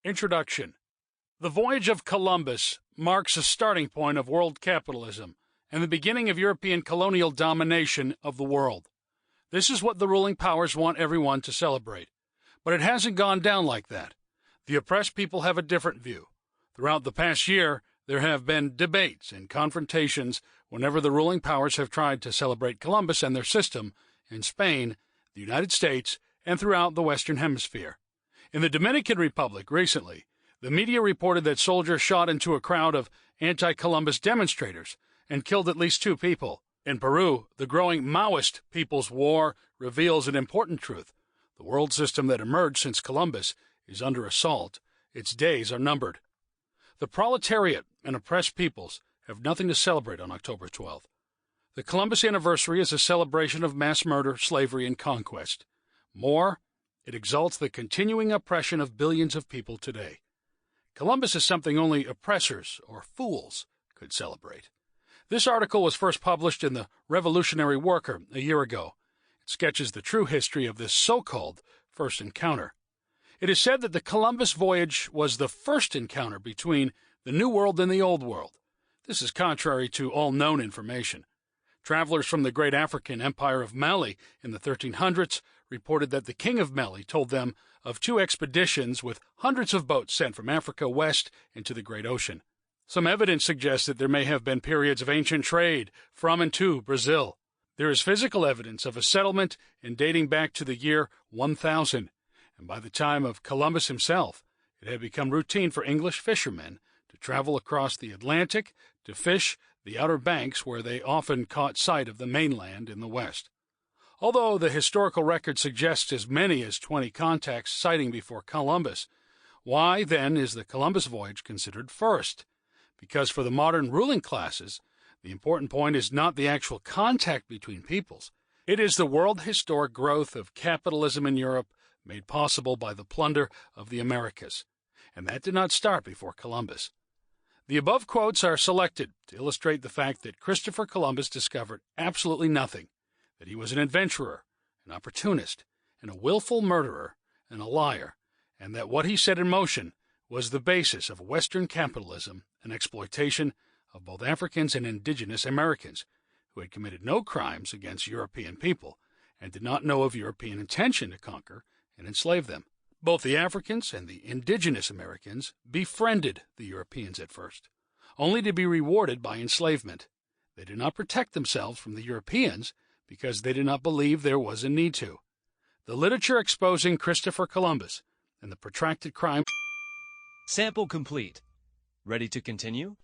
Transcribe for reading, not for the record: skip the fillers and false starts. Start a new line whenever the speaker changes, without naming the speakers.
Introduction. The voyage of Columbus marks a starting point of world capitalism and the beginning of European colonial domination of the world. This is what the ruling powers want everyone to celebrate. But it hasn't gone down like that. The oppressed people have a different view. Throughout the past year, there have been debates and confrontations whenever the ruling powers have tried to celebrate Columbus and their system in Spain, the United States, and throughout the Western Hemisphere. In the Dominican Republic recently, the media reported that soldiers shot into a crowd of anti-Columbus demonstrators and killed at least 2 people. In Peru, the growing Maoist People's War reveals an important truth. The world system that emerged since Columbus is under assault. Its days are numbered. The proletariat and oppressed peoples have nothing to celebrate on October 12th. The Columbus anniversary is a celebration of mass murder, slavery, and conquest. More, it exalts the continuing oppression of billions of people today. Columbus is something only oppressors or fools could celebrate. This article was first published in the Revolutionary Worker a year ago. It sketches the true history of this so-called first encounter. It is said that the Columbus voyage was the first encounter between the New World and the Old World. This is contrary to all known information. Travelers from the great African empire of Mali in the 1300s reported that the king of Mali told them of 2 expeditions with hundreds of boats sent from Africa west into the great ocean. Some evidence suggests that there may have been periods of ancient trade from and to Brazil. There is physical evidence of a settlement dating back to the year 1000, and by the time of Columbus himself, it had become routine for English fishermen to travel across the Atlantic to fish the Outer Banks, where they often caught sight of the mainland in the west. Although the historical record suggests as many as 20 contacts sighting before Columbus, why then is the Columbus voyage considered first? Because for the modern ruling classes, the important point is not the actual contact between peoples. It is the world historic growth of capitalism in Europe made possible by the plunder of the Americas. And that did not start before Columbus. The above quotes are selected to illustrate the fact that Christopher Columbus discovered absolutely nothing, that he was an adventurer, an opportunist, and a willful murderer, and a liar, and that what he set in motion was the basis of Western capitalism and exploitation of both Africans and indigenous Americans, who had committed no crimes against European people and did not know of European intention to conquer and enslave them. Both the Africans and the indigenous Americans befriended the Europeans at first, only to be rewarded by enslavement. They did not protect themselves from the Europeans because they did not believe there was a need to. The literature exposing Christopher Columbus and the protracted crime.
Sample complete. Ready to continue?